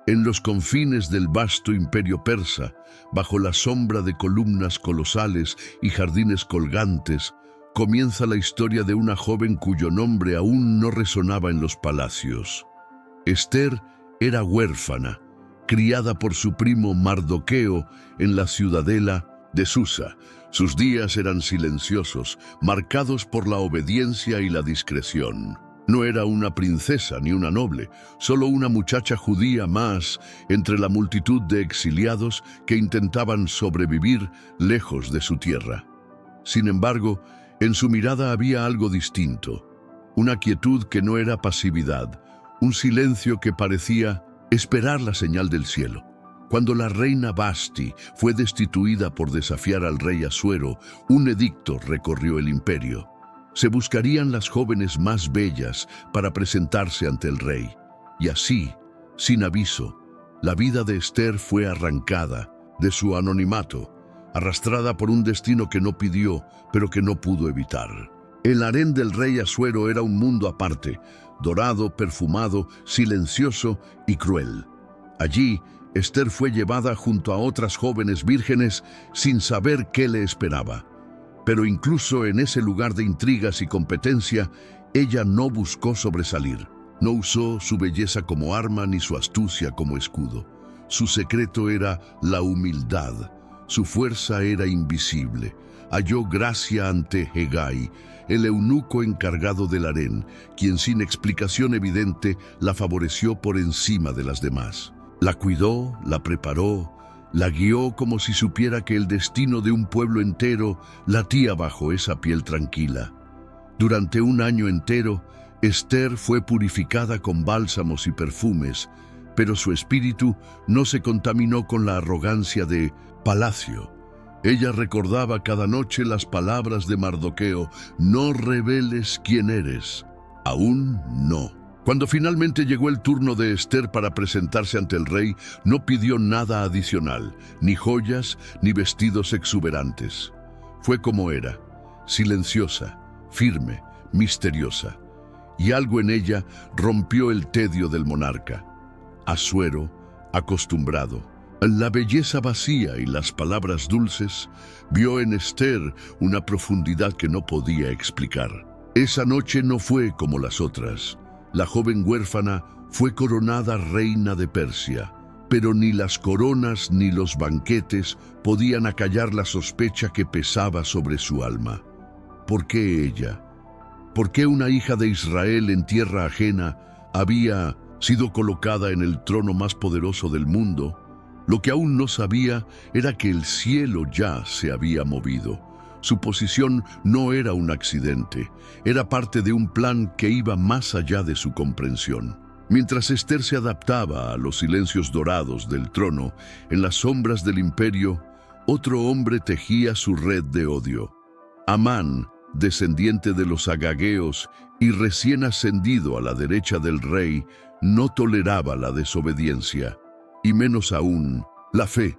En los confines del vasto imperio persa, bajo la sombra de columnas colosales y jardines colgantes, comienza la historia de una joven cuyo nombre aún no resonaba en los palacios. Esther era huérfana, criada por su primo Mardoqueo en la ciudadela de Susa. Sus días eran silenciosos, marcados por la obediencia y la discreción. No era una princesa ni una noble, solo una muchacha judía más entre la multitud de exiliados que intentaban sobrevivir lejos de su tierra. Sin embargo, en su mirada había algo distinto, una quietud que no era pasividad, un silencio que parecía esperar la señal del cielo. Cuando la reina Vashti fue destituida por desafiar al rey Asuero, un edicto recorrió el imperio. Se buscarían las jóvenes más bellas para presentarse ante el rey. Y así, sin aviso, la vida de Esther fue arrancada de su anonimato, arrastrada por un destino que no pidió, pero que no pudo evitar. El harén del rey Asuero era un mundo aparte, dorado, perfumado, silencioso y cruel. Allí, Esther fue llevada junto a otras jóvenes vírgenes sin saber qué le esperaba. Pero incluso en ese lugar de intrigas y competencia, ella no buscó sobresalir. No usó su belleza como arma ni su astucia como escudo. Su secreto era la humildad. Su fuerza era invisible. Halló gracia ante Hegai, el eunuco encargado del harén, quien sin explicación evidente la favoreció por encima de las demás. La cuidó, la preparó, la guió como si supiera que el destino de un pueblo entero latía bajo esa piel tranquila. Durante un año entero, Esther fue purificada con bálsamos y perfumes, pero su espíritu no se contaminó con la arrogancia de palacio. Ella recordaba cada noche las palabras de Mardoqueo: no reveles quién eres, aún no. Cuando finalmente llegó el turno de Esther para presentarse ante el rey, no pidió nada adicional, ni joyas, ni vestidos exuberantes. Fue como era, silenciosa, firme, misteriosa. Y algo en ella rompió el tedio del monarca. Asuero, acostumbrado a la belleza vacía y las palabras dulces, vio en Esther una profundidad que no podía explicar. Esa noche no fue como las otras. La joven huérfana fue coronada reina de Persia, pero ni las coronas ni los banquetes podían acallar la sospecha que pesaba sobre su alma. ¿Por qué ella? ¿Por qué una hija de Israel en tierra ajena había sido colocada en el trono más poderoso del mundo? Lo que aún no sabía era que el cielo ya se había movido. Su posición no era un accidente, era parte de un plan que iba más allá de su comprensión. Mientras Esther se adaptaba a los silencios dorados del trono, en las sombras del imperio, otro hombre tejía su red de odio. Amán, descendiente de los agagueos y recién ascendido a la derecha del rey, no toleraba la desobediencia, y menos aún la fe.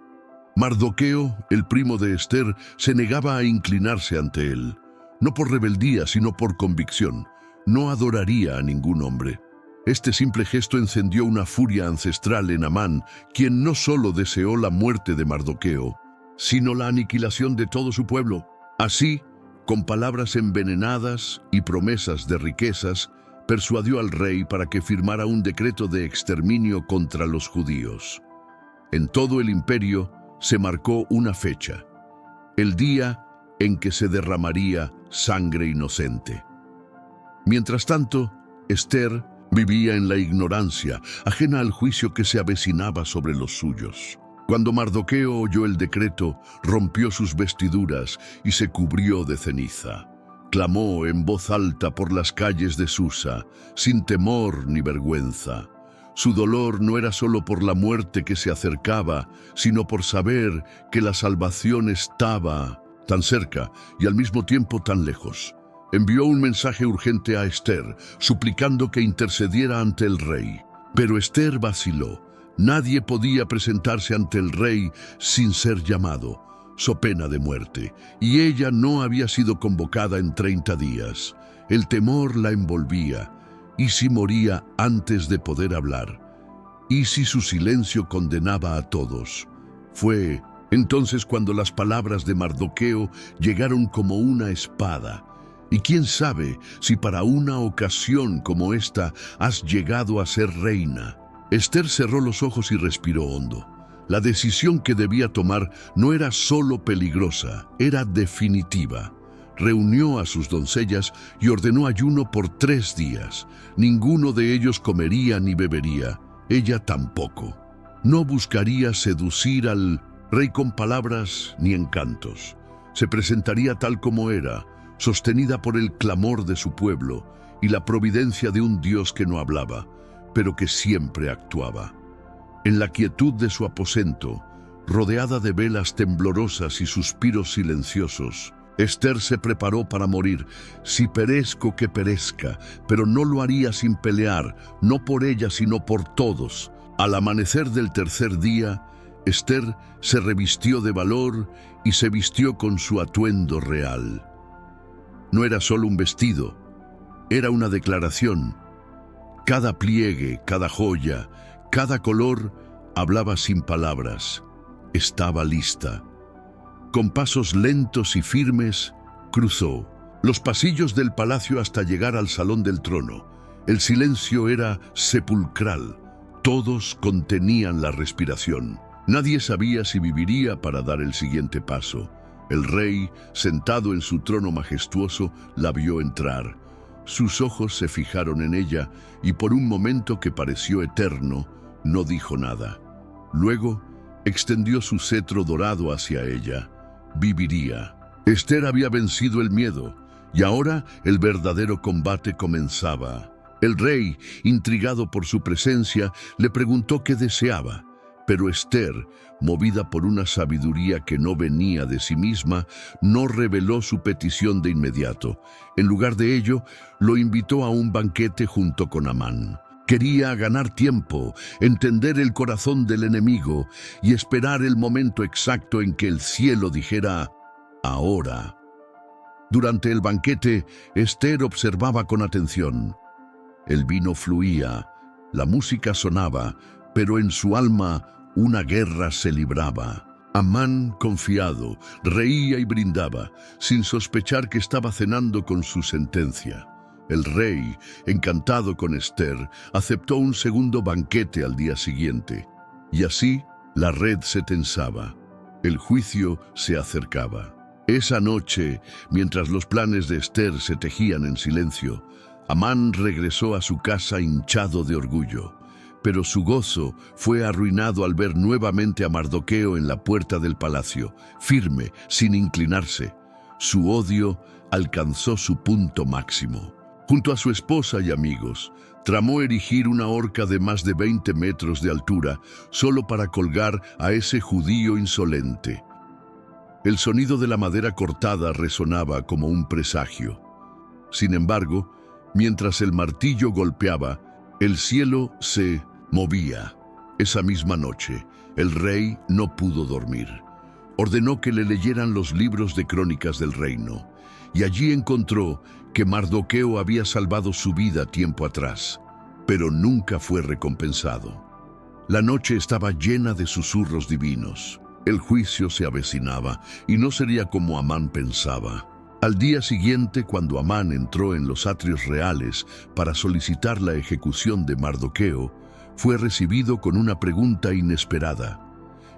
Mardoqueo, el primo de Esther, se negaba a inclinarse ante él, no por rebeldía, sino por convicción. No adoraría a ningún hombre. Este simple gesto encendió una furia ancestral en Amán, quien no solo deseó la muerte de Mardoqueo, sino la aniquilación de todo su pueblo. Así, con palabras envenenadas y promesas de riquezas, persuadió al rey para que firmara un decreto de exterminio contra los judíos. En todo el imperio se marcó una fecha, el día en que se derramaría sangre inocente. Mientras tanto, Esther vivía en la ignorancia, ajena al juicio que se avecinaba sobre los suyos. Cuando Mardoqueo oyó el decreto, rompió sus vestiduras y se cubrió de ceniza. Clamó en voz alta por las calles de Susa, sin temor ni vergüenza. Su dolor no era solo por la muerte que se acercaba, sino por saber que la salvación estaba tan cerca y al mismo tiempo tan lejos. Envió un mensaje urgente a Esther, suplicando que intercediera ante el rey. Pero Esther vaciló. Nadie podía presentarse ante el rey sin ser llamado, so pena de muerte, y ella no había sido convocada en 30 días. El temor la envolvía. ¿Y si moría antes de poder hablar? ¿Y si su silencio condenaba a todos? Fue entonces cuando las palabras de Mardoqueo llegaron como una espada. Y quién sabe si para una ocasión como esta has llegado a ser reina. Ester cerró los ojos y respiró hondo. La decisión que debía tomar no era solo peligrosa, era definitiva. Reunió a sus doncellas y ordenó ayuno por 3 días. Ninguno de ellos comería ni bebería, ella tampoco. No buscaría seducir al rey con palabras ni encantos. Se presentaría tal como era, sostenida por el clamor de su pueblo y la providencia de un Dios que no hablaba, pero que siempre actuaba. En la quietud de su aposento, rodeada de velas temblorosas y suspiros silenciosos, Ester se preparó para morir. Si perezco, que perezca, pero no lo haría sin pelear, no por ella, sino por todos. Al amanecer del 3er día, Ester se revistió de valor y se vistió con su atuendo real. No era solo un vestido, era una declaración. Cada pliegue, cada joya, cada color hablaba sin palabras. Estaba lista. Con pasos lentos y firmes, cruzó los pasillos del palacio hasta llegar al salón del trono. El silencio era sepulcral. Todos contenían la respiración. Nadie sabía si viviría para dar el siguiente paso. El rey, sentado en su trono majestuoso, la vio entrar. Sus ojos se fijaron en ella y por un momento que pareció eterno, no dijo nada. Luego, extendió su cetro dorado hacia ella. Viviría. Ester había vencido el miedo y ahora el verdadero combate comenzaba. El rey, intrigado por su presencia, le preguntó qué deseaba. Pero Ester, movida por una sabiduría que no venía de sí misma, no reveló su petición de inmediato. En lugar de ello, lo invitó a un banquete junto con Amán. Quería ganar tiempo, entender el corazón del enemigo y esperar el momento exacto en que el cielo dijera «ahora». Durante el banquete, Ester observaba con atención. El vino fluía, la música sonaba, pero en su alma una guerra se libraba. Amán, confiado, reía y brindaba, sin sospechar que estaba cenando con su sentencia. El rey, encantado con Ester, aceptó un segundo banquete al día siguiente. Y así, la red se tensaba. El juicio se acercaba. Esa noche, mientras los planes de Ester se tejían en silencio, Amán regresó a su casa hinchado de orgullo. Pero su gozo fue arruinado al ver nuevamente a Mardoqueo en la puerta del palacio, firme, sin inclinarse. Su odio alcanzó su punto máximo. Junto a su esposa y amigos, tramó erigir una horca de más de 20 metros de altura solo para colgar a ese judío insolente. El sonido de la madera cortada resonaba como un presagio. Sin embargo, mientras el martillo golpeaba, el cielo se movía. Esa misma noche, el rey no pudo dormir. Ordenó que le leyeran los libros de crónicas del reino, y allí encontró que Mardoqueo había salvado su vida tiempo atrás, pero nunca fue recompensado. La noche estaba llena de susurros divinos. El juicio se avecinaba y no sería como Amán pensaba. Al día siguiente, cuando Amán entró en los atrios reales para solicitar la ejecución de Mardoqueo, fue recibido con una pregunta inesperada.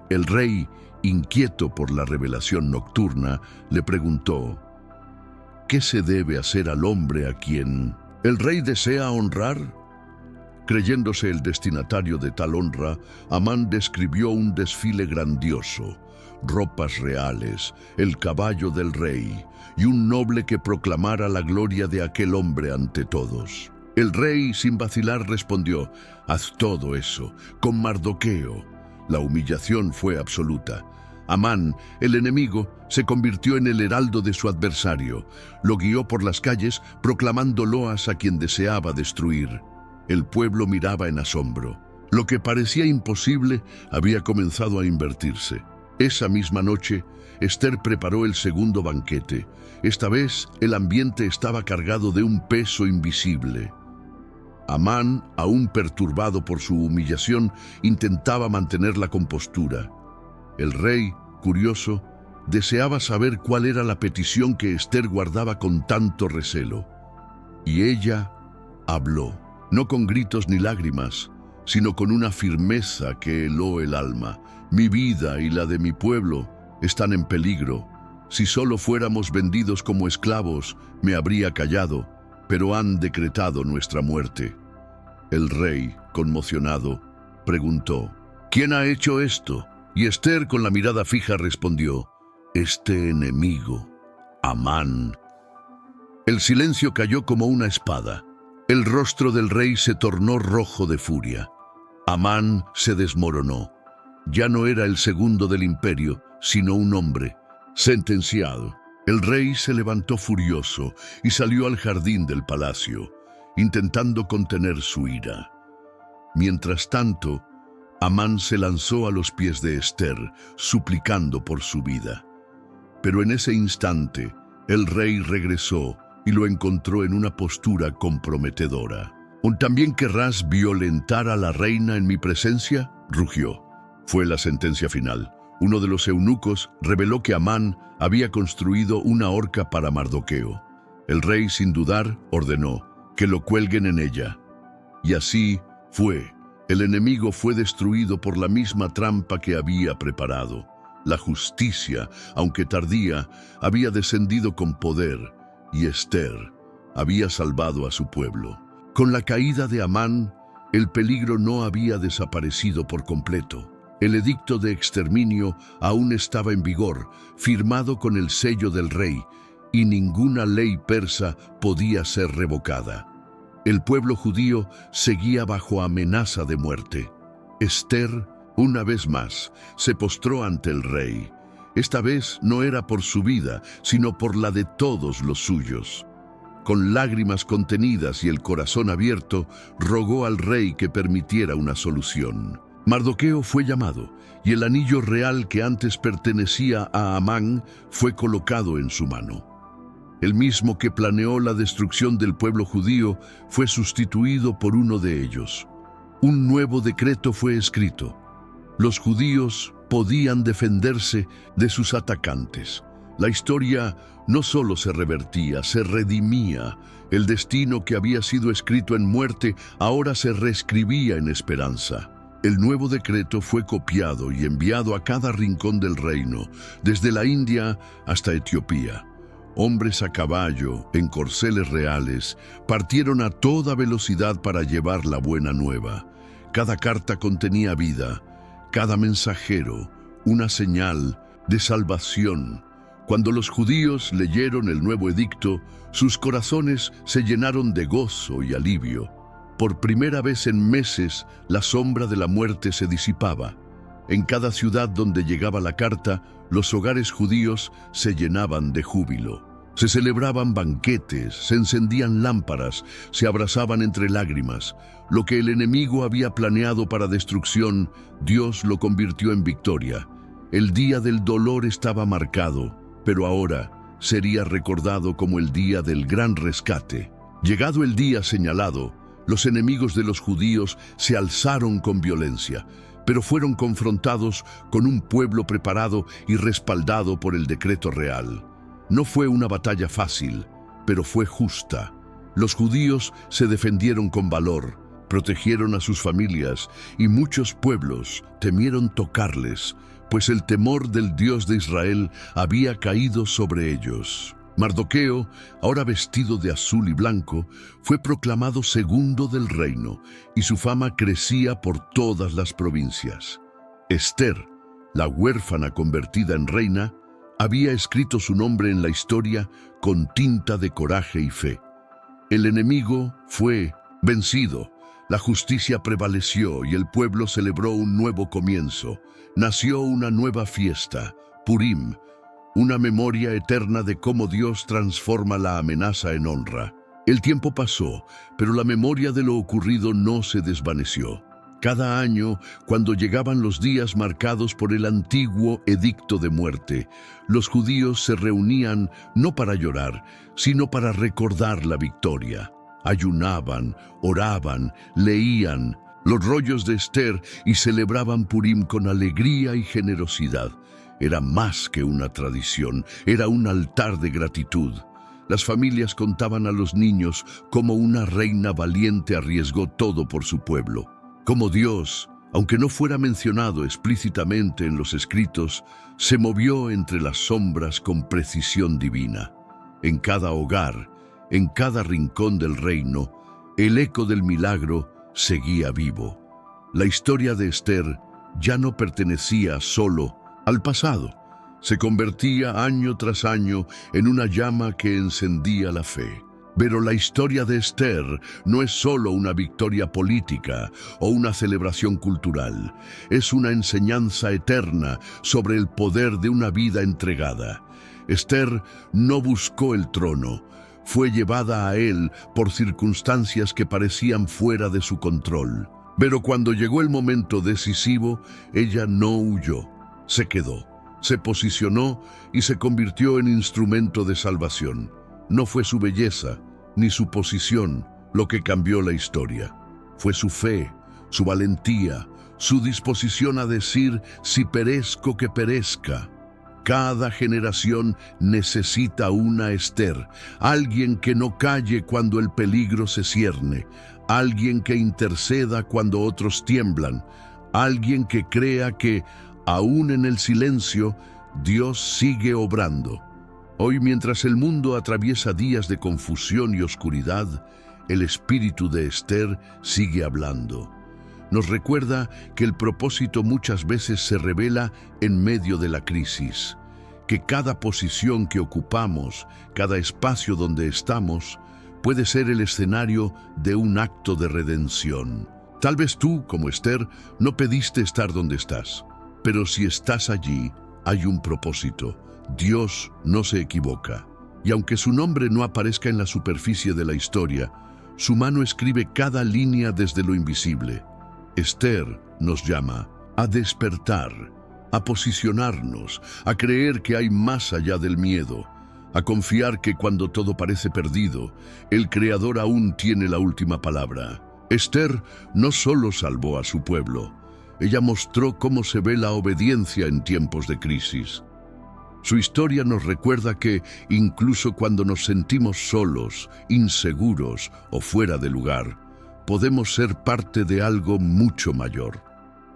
El rey, inquieto por la revelación nocturna, le preguntó: ¿qué se debe hacer al hombre a quien el rey desea honrar? Creyéndose el destinatario de tal honra, Amán describió un desfile grandioso, ropas reales, el caballo del rey y un noble que proclamara la gloria de aquel hombre ante todos. El rey, sin vacilar, respondió: «Haz todo eso, con Mardoqueo». La humillación fue absoluta. Amán, el enemigo, se convirtió en el heraldo de su adversario. Lo guió por las calles, proclamando loas a quien deseaba destruir. El pueblo miraba en asombro. Lo que parecía imposible había comenzado a invertirse. Esa misma noche, Ester preparó el segundo banquete. Esta vez, el ambiente estaba cargado de un peso invisible. Amán, aún perturbado por su humillación, intentaba mantener la compostura. El rey, curioso, deseaba saber cuál era la petición que Ester guardaba con tanto recelo. Y ella habló, no con gritos ni lágrimas, sino con una firmeza que heló el alma. Mi vida y la de mi pueblo están en peligro. Si solo fuéramos vendidos como esclavos, me habría callado, pero han decretado nuestra muerte. El rey, conmocionado, preguntó, ¿quién ha hecho esto? Y Ester, con la mirada fija, respondió, este enemigo, Amán. El silencio cayó como una espada. El rostro del rey se tornó rojo de furia. Amán se desmoronó. Ya no era el segundo del imperio, sino un hombre, sentenciado. El rey se levantó furioso y salió al jardín del palacio, intentando contener su ira. Mientras tanto, Amán se lanzó a los pies de Ester, suplicando por su vida. Pero en ese instante, el rey regresó y lo encontró en una postura comprometedora. ¿También querrás violentar a la reina en mi presencia?, rugió. Fue la sentencia final. Uno de los eunucos reveló que Amán había construido una horca para Mardoqueo. El rey, sin dudar, ordenó que lo cuelguen en ella. Y así fue. El enemigo fue destruido por la misma trampa que había preparado. La justicia, aunque tardía, había descendido con poder, y Ester había salvado a su pueblo. Con la caída de Amán, el peligro no había desaparecido por completo. El edicto de exterminio aún estaba en vigor, firmado con el sello del rey, y ninguna ley persa podía ser revocada. El pueblo judío seguía bajo amenaza de muerte. Ester, una vez más, se postró ante el rey. Esta vez no era por su vida, sino por la de todos los suyos. Con lágrimas contenidas y el corazón abierto, rogó al rey que permitiera una solución. Mardoqueo fue llamado, y el anillo real que antes pertenecía a Amán fue colocado en su mano. El mismo que planeó la destrucción del pueblo judío fue sustituido por uno de ellos. Un nuevo decreto fue escrito. Los judíos podían defenderse de sus atacantes. La historia no solo se revertía, se redimía. El destino que había sido escrito en muerte ahora se reescribía en esperanza. El nuevo decreto fue copiado y enviado a cada rincón del reino, desde la India hasta Etiopía. Hombres a caballo, en corceles reales, partieron a toda velocidad para llevar la buena nueva. Cada carta contenía vida, cada mensajero, una señal de salvación. Cuando los judíos leyeron el nuevo edicto, sus corazones se llenaron de gozo y alivio. Por primera vez en meses, la sombra de la muerte se disipaba. En cada ciudad donde llegaba la carta, los hogares judíos se llenaban de júbilo. Se celebraban banquetes, se encendían lámparas, se abrazaban entre lágrimas. Lo que el enemigo había planeado para destrucción, Dios lo convirtió en victoria. El día del dolor estaba marcado, pero ahora sería recordado como el día del gran rescate. Llegado el día señalado, los enemigos de los judíos se alzaron con violencia, pero fueron confrontados con un pueblo preparado y respaldado por el decreto real. No fue una batalla fácil, pero fue justa. Los judíos se defendieron con valor, protegieron a sus familias y muchos pueblos temieron tocarles, pues el temor del Dios de Israel había caído sobre ellos. Mardoqueo, ahora vestido de azul y blanco, fue proclamado segundo del reino y su fama crecía por todas las provincias. Ester, la huérfana convertida en reina, había escrito su nombre en la historia con tinta de coraje y fe. El enemigo fue vencido, la justicia prevaleció y el pueblo celebró un nuevo comienzo. Nació una nueva fiesta, Purim, una memoria eterna de cómo Dios transforma la amenaza en honra. El tiempo pasó, pero la memoria de lo ocurrido no se desvaneció. Cada año, cuando llegaban los días marcados por el antiguo edicto de muerte, los judíos se reunían no para llorar, sino para recordar la victoria. Ayunaban, oraban, leían los rollos de Esther y celebraban Purim con alegría y generosidad. Era más que una tradición, era un altar de gratitud. Las familias contaban a los niños cómo una reina valiente arriesgó todo por su pueblo. Como Dios, aunque no fuera mencionado explícitamente en los escritos, se movió entre las sombras con precisión divina. En cada hogar, en cada rincón del reino, el eco del milagro seguía vivo. La historia de Esther ya no pertenecía solo al pasado. Se convertía año tras año en una llama que encendía la fe. Pero la historia de Esther no es solo una victoria política o una celebración cultural. Es una enseñanza eterna sobre el poder de una vida entregada. Esther no buscó el trono. Fue llevada a él por circunstancias que parecían fuera de su control. Pero cuando llegó el momento decisivo, ella no huyó. Se quedó, se posicionó y se convirtió en instrumento de salvación. No fue su belleza ni su posición lo que cambió la historia. Fue su fe, su valentía, su disposición a decir, si perezco que perezca. Cada generación necesita una Esther, alguien que no calle cuando el peligro se cierne, alguien que interceda cuando otros tiemblan, alguien que crea que, aún en el silencio, Dios sigue obrando. Hoy, mientras el mundo atraviesa días de confusión y oscuridad, el espíritu de Esther sigue hablando. Nos recuerda que el propósito muchas veces se revela en medio de la crisis, que cada posición que ocupamos, cada espacio donde estamos, puede ser el escenario de un acto de redención. Tal vez tú, como Esther, no pediste estar donde estás, pero si estás allí, hay un propósito. Dios no se equivoca. Y aunque su nombre no aparezca en la superficie de la historia, su mano escribe cada línea desde lo invisible. Esther nos llama a despertar, a posicionarnos, a creer que hay más allá del miedo, a confiar que cuando todo parece perdido, el Creador aún tiene la última palabra. Esther no solo salvó a su pueblo, ella mostró cómo se ve la obediencia en tiempos de crisis. Su historia nos recuerda que, incluso cuando nos sentimos solos, inseguros o fuera de lugar, podemos ser parte de algo mucho mayor.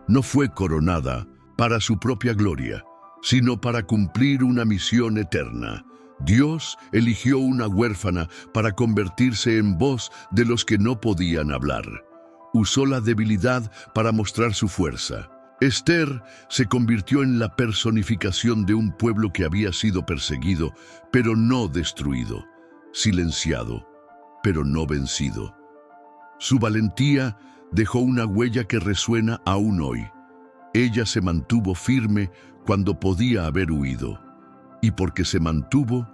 No fue coronada para su propia gloria, sino para cumplir una misión eterna. Dios eligió una huérfana para convertirse en voz de los que no podían hablar. Usó la debilidad para mostrar su fuerza. Esther se convirtió en la personificación de un pueblo que había sido perseguido, pero no destruido, silenciado, pero no vencido. Su valentía dejó una huella que resuena aún hoy. Ella se mantuvo firme cuando podía haber huido, y porque se mantuvo,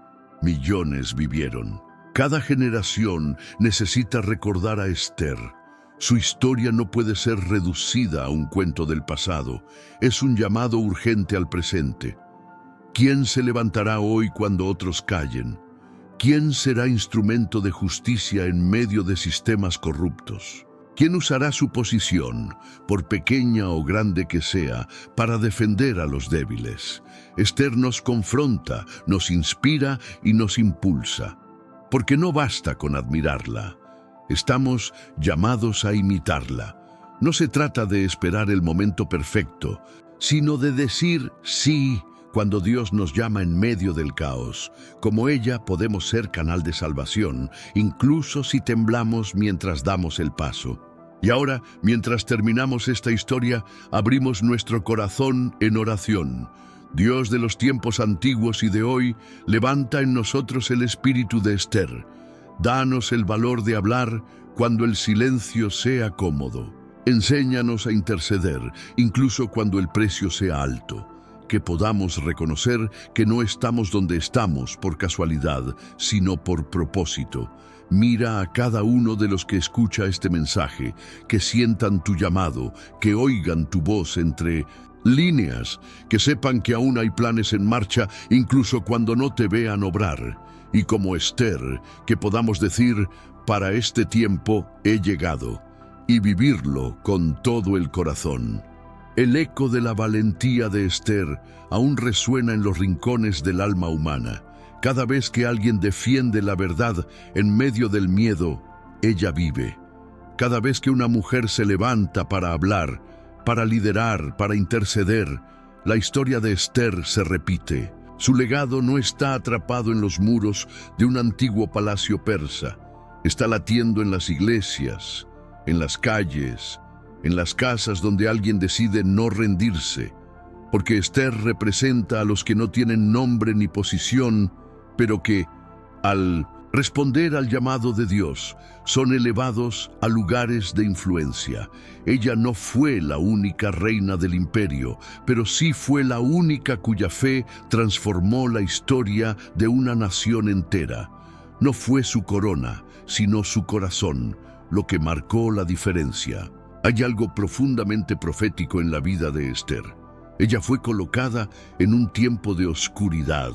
millones vivieron. Cada generación necesita recordar a Esther. Su historia no puede ser reducida a un cuento del pasado. Es un llamado urgente al presente. ¿Quién se levantará hoy cuando otros callen? ¿Quién será instrumento de justicia en medio de sistemas corruptos? ¿Quién usará su posición, por pequeña o grande que sea, para defender a los débiles? Esther nos confronta, nos inspira y nos impulsa, porque no basta con admirarla. Estamos llamados a imitarla. No se trata de esperar el momento perfecto, sino de decir sí cuando Dios nos llama en medio del caos. Como ella podemos ser canal de salvación, incluso si temblamos mientras damos el paso. Y ahora, mientras terminamos esta historia, abrimos nuestro corazón en oración. Dios de los tiempos antiguos y de hoy, levanta en nosotros el espíritu de Esther. Danos el valor de hablar cuando el silencio sea cómodo. Enséñanos a interceder, incluso cuando el precio sea alto. Que podamos reconocer que no estamos donde estamos por casualidad, sino por propósito. Mira a cada uno de los que escucha este mensaje, que sientan tu llamado, que oigan tu voz entre líneas, que sepan que aún hay planes en marcha, incluso cuando no te vean obrar. y como Esther, que podamos decir, para este tiempo he llegado, y vivirlo con todo el corazón. El eco de la valentía de Esther aún resuena en los rincones del alma humana. Cada vez que alguien defiende la verdad en medio del miedo, ella vive. Cada vez que una mujer se levanta para hablar, para liderar, para interceder, la historia de Esther se repite. Su legado no está atrapado en los muros de un antiguo palacio persa. Está latiendo en las iglesias, en las calles, en las casas donde alguien decide no rendirse. Porque Esther representa a los que no tienen nombre ni posición, pero que, al responder al llamado de Dios, son elevados a lugares de influencia. Ella no fue la única reina del imperio, pero sí fue la única cuya fe transformó la historia de una nación entera. No fue su corona, sino su corazón, lo que marcó la diferencia. Hay algo profundamente profético en la vida de Esther. Ella fue colocada en un tiempo de oscuridad,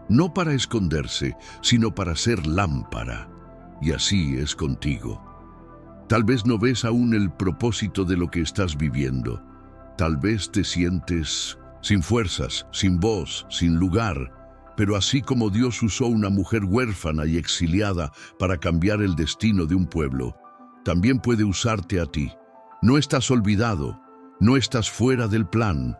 no para esconderse, sino para ser lámpara. Y así es contigo. Tal vez no ves aún el propósito de lo que estás viviendo. Tal vez te sientes sin fuerzas, sin voz, sin lugar. Pero así como Dios usó una mujer huérfana y exiliada para cambiar el destino de un pueblo, también puede usarte a ti. No estás olvidado, no estás fuera del plan.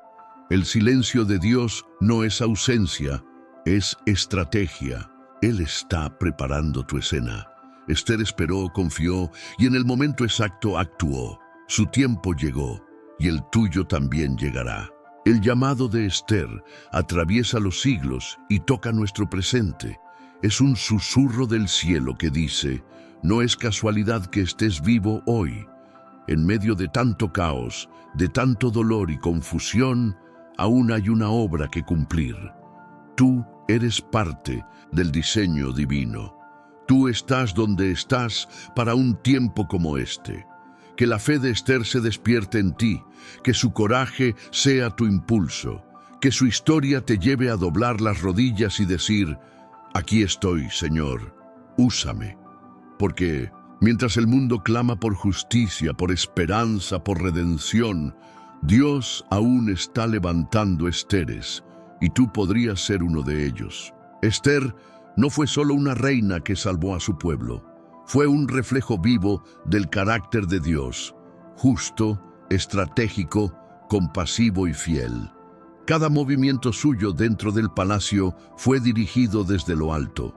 El silencio de Dios no es ausencia, es estrategia. Él está preparando tu escena. Esther esperó, confió y en el momento exacto actuó. Su tiempo llegó y el tuyo también llegará. El llamado de Esther atraviesa los siglos y toca nuestro presente. Es un susurro del cielo que dice: no es casualidad que estés vivo hoy. En medio de tanto caos, de tanto dolor y confusión, aún hay una obra que cumplir. Tú eres parte del diseño divino. Tú estás donde estás para un tiempo como este. Que la fe de Esther se despierte en ti, que su coraje sea tu impulso, que su historia te lleve a doblar las rodillas y decir: aquí estoy, Señor, úsame. Porque mientras el mundo clama por justicia, por esperanza, por redención, Dios aún está levantando Esteres, y tú podrías ser uno de ellos. Esther no fue solo una reina que salvó a su pueblo, fue un reflejo vivo del carácter de Dios, justo, estratégico, compasivo y fiel. Cada movimiento suyo dentro del palacio fue dirigido desde lo alto.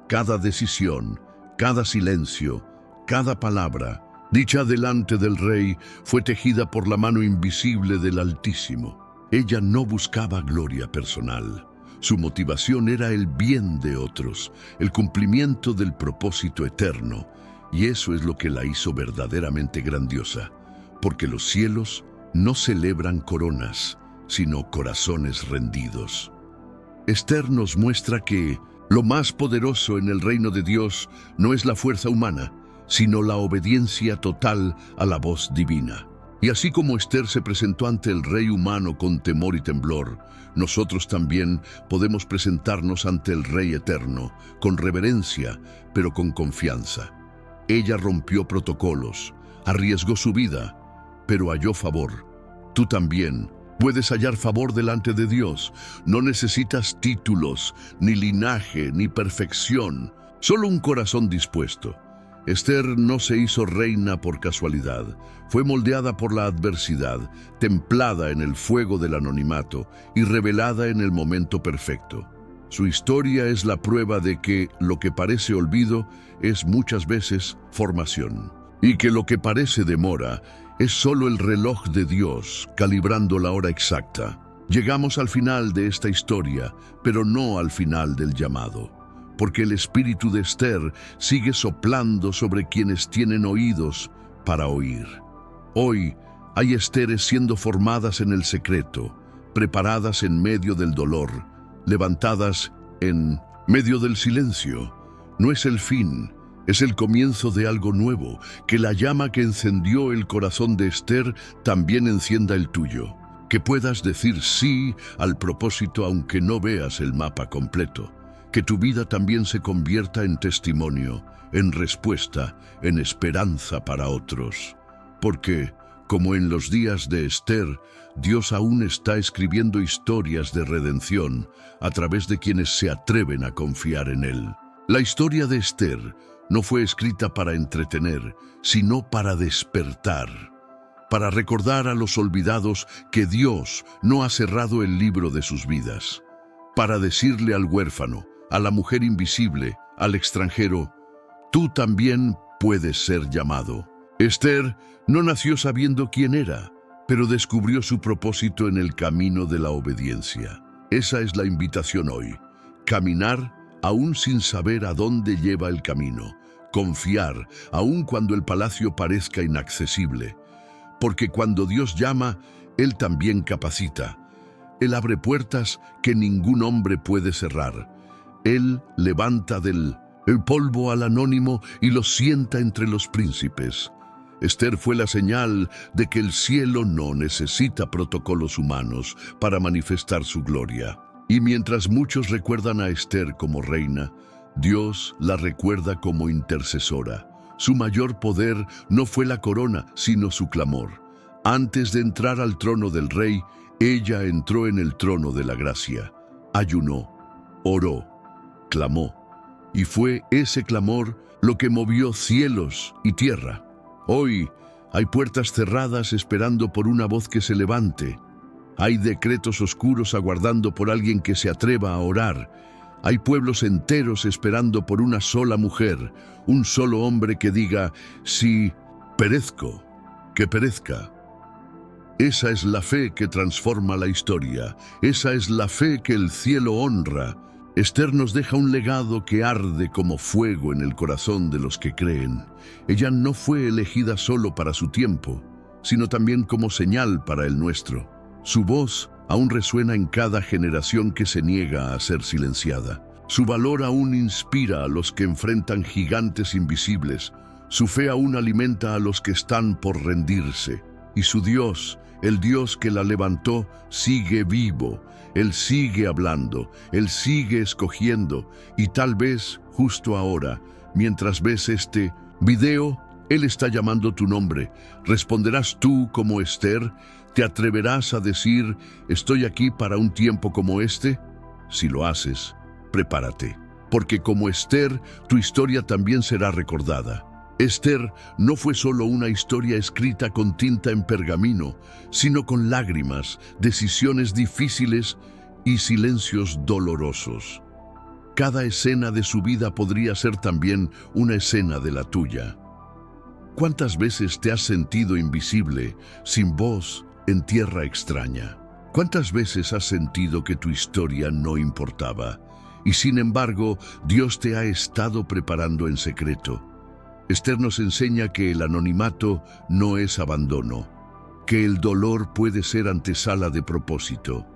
Cada decisión, cada silencio, cada palabra, dicha delante del rey, fue tejida por la mano invisible del Altísimo. Ella no buscaba gloria personal. Su motivación era el bien de otros, el cumplimiento del propósito eterno. Y eso es lo que la hizo verdaderamente grandiosa, porque los cielos no celebran coronas, sino corazones rendidos. Esther nos muestra que lo más poderoso en el reino de Dios no es la fuerza humana, sino la obediencia total a la voz divina. Y así como Esther se presentó ante el rey humano con temor y temblor, nosotros también podemos presentarnos ante el Rey eterno, con reverencia, pero con confianza. Ella rompió protocolos, arriesgó su vida, pero halló favor. Tú también puedes hallar favor delante de Dios. No necesitas títulos, ni linaje, ni perfección, solo un corazón dispuesto. Esther no se hizo reina por casualidad. Fue moldeada por la adversidad, templada en el fuego del anonimato y revelada en el momento perfecto. Su historia es la prueba de que lo que parece olvido es muchas veces formación, y que lo que parece demora es solo el reloj de Dios calibrando la hora exacta. Llegamos al final de esta historia, pero no al final del llamado. Porque el espíritu de Esther sigue soplando sobre quienes tienen oídos para oír. Hoy hay Esteres siendo formadas en el secreto, preparadas en medio del dolor, levantadas en medio del silencio. No es el fin, es el comienzo de algo nuevo, que la llama que encendió el corazón de Esther también encienda el tuyo. Que puedas decir sí al propósito aunque no veas el mapa completo. que tu vida también se convierta en testimonio, en respuesta, en esperanza para otros. Porque, como en los días de Esther, Dios aún está escribiendo historias de redención a través de quienes se atreven a confiar en Él. La historia de Esther no fue escrita para entretener, sino para despertar, para recordar a los olvidados que Dios no ha cerrado el libro de sus vidas, para decirle al huérfano, a la mujer invisible, al extranjero: tú también puedes ser llamado. Esther no nació sabiendo quién era, pero descubrió su propósito en el camino de la obediencia. Esa es la invitación hoy: caminar aún sin saber a dónde lleva el camino, confiar aún cuando el palacio parezca inaccesible, porque cuando Dios llama, Él también capacita. Él abre puertas que ningún hombre puede cerrar. Él levanta del polvo al anónimo y lo sienta entre los príncipes. Esther fue la señal de que el cielo no necesita protocolos humanos para manifestar su gloria. Y mientras muchos recuerdan a Esther como reina, Dios la recuerda como intercesora. Su mayor poder no fue la corona, sino su clamor. Antes de entrar al trono del rey, ella entró en el trono de la gracia. Ayunó, oró, clamó. Y fue ese clamor lo que movió cielos y tierra. Hoy hay puertas cerradas esperando por una voz que se levante. Hay decretos oscuros aguardando por alguien que se atreva a orar. Hay pueblos enteros esperando por una sola mujer, un solo hombre que diga: si perezco, que perezca. Esa es la fe que transforma la historia. Esa es la fe que el cielo honra. Esther nos deja un legado que arde como fuego en el corazón de los que creen. Ella no fue elegida solo para su tiempo, sino también como señal para el nuestro. Su voz aún resuena en cada generación que se niega a ser silenciada. Su valor aún inspira a los que enfrentan gigantes invisibles. Su fe aún alimenta a los que están por rendirse. Y su Dios, el Dios que la levantó, sigue vivo. Él sigue hablando, Él sigue escogiendo, y tal vez justo ahora, mientras ves este video, Él está llamando tu nombre. ¿Responderás tú como Esther? ¿Te atreverás a decir: estoy aquí para un tiempo como este? Si lo haces, prepárate, porque como Esther, tu historia también será recordada. Esther no fue solo una historia escrita con tinta en pergamino, sino con lágrimas, decisiones difíciles y silencios dolorosos. Cada escena de su vida podría ser también una escena de la tuya. ¿Cuántas veces te has sentido invisible, sin voz, en tierra extraña? ¿Cuántas veces has sentido que tu historia no importaba? Y sin embargo, Dios te ha estado preparando en secreto. Esther nos enseña que el anonimato no es abandono, que el dolor puede ser antesala de propósito,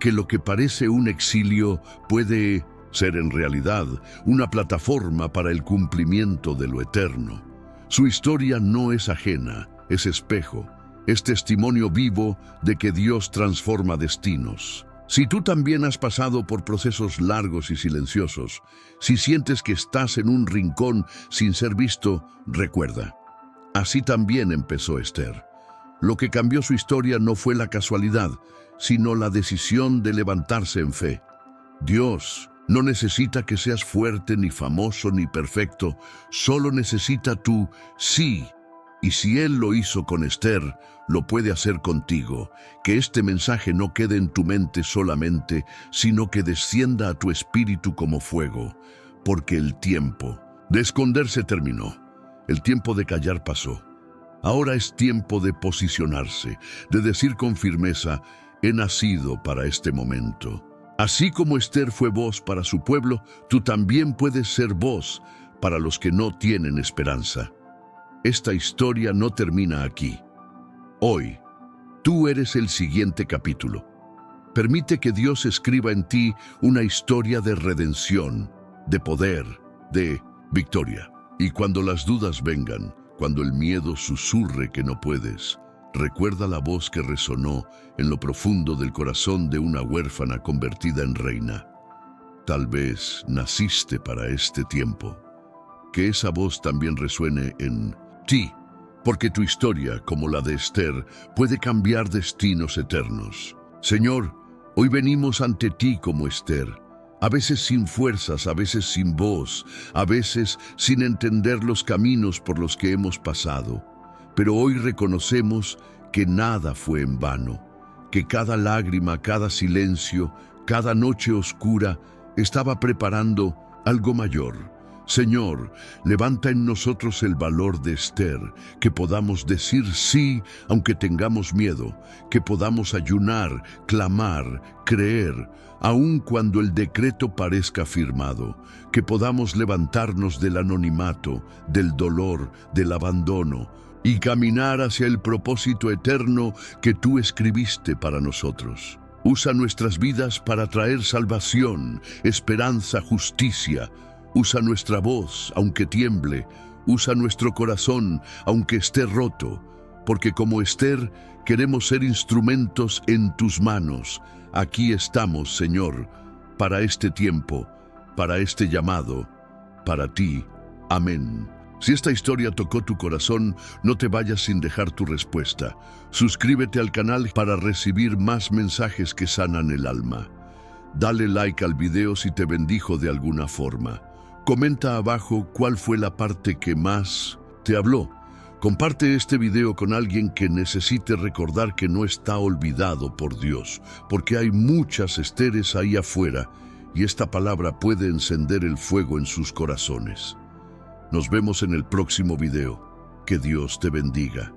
que lo que parece un exilio puede ser en realidad una plataforma para el cumplimiento de lo eterno. Su historia no es ajena, es espejo, es testimonio vivo de que Dios transforma destinos. Si tú también has pasado por procesos largos y silenciosos, si sientes que estás en un rincón sin ser visto, recuerda: así también empezó Esther. Lo que cambió su historia no fue la casualidad, sino la decisión de levantarse en fe. Dios no necesita que seas fuerte, ni famoso, ni perfecto, solo necesita tu sí. Y si Él lo hizo con Esther, lo puede hacer contigo. Que este mensaje no quede en tu mente solamente, sino que descienda a tu espíritu como fuego. Porque el tiempo de esconderse terminó. El tiempo de callar pasó. Ahora es tiempo de posicionarse, de decir con firmeza: he nacido para este momento. Así como Esther fue voz para su pueblo, tú también puedes ser voz para los que no tienen esperanza. Esta historia no termina aquí. Hoy, tú eres el siguiente capítulo. Permite que Dios escriba en ti una historia de redención, de poder, de victoria. Y cuando las dudas vengan, cuando el miedo susurre que no puedes, recuerda la voz que resonó en lo profundo del corazón de una huérfana convertida en reina. Tal vez naciste para este tiempo. Que esa voz también resuene en ti, porque tu historia, como la de Esther, puede cambiar destinos eternos. Señor, hoy venimos ante ti como Esther, a veces sin fuerzas, a veces sin voz, a veces sin entender los caminos por los que hemos pasado. Pero hoy reconocemos que nada fue en vano, que cada lágrima, cada silencio, cada noche oscura estaba preparando algo mayor. Señor, levanta en nosotros el valor de Esther, que podamos decir sí aunque tengamos miedo, que podamos ayunar, clamar, creer, aun cuando el decreto parezca firmado, que podamos levantarnos del anonimato, del dolor, del abandono, y caminar hacia el propósito eterno que tú escribiste para nosotros. Usa nuestras vidas para traer salvación, esperanza, justicia. Usa nuestra voz, aunque tiemble. Usa nuestro corazón, aunque esté roto. Porque como Esther, queremos ser instrumentos en tus manos. Aquí estamos, Señor, para este tiempo, para este llamado, para ti. Amén. Si esta historia tocó tu corazón, no te vayas sin dejar tu respuesta. Suscríbete al canal para recibir más mensajes que sanan el alma. Dale like al video si te bendijo de alguna forma. Comenta abajo cuál fue la parte que más te habló. Comparte este video con alguien que necesite recordar que no está olvidado por Dios, porque hay muchas Esteres ahí afuera y esta palabra puede encender el fuego en sus corazones. Nos vemos en el próximo video. Que Dios te bendiga.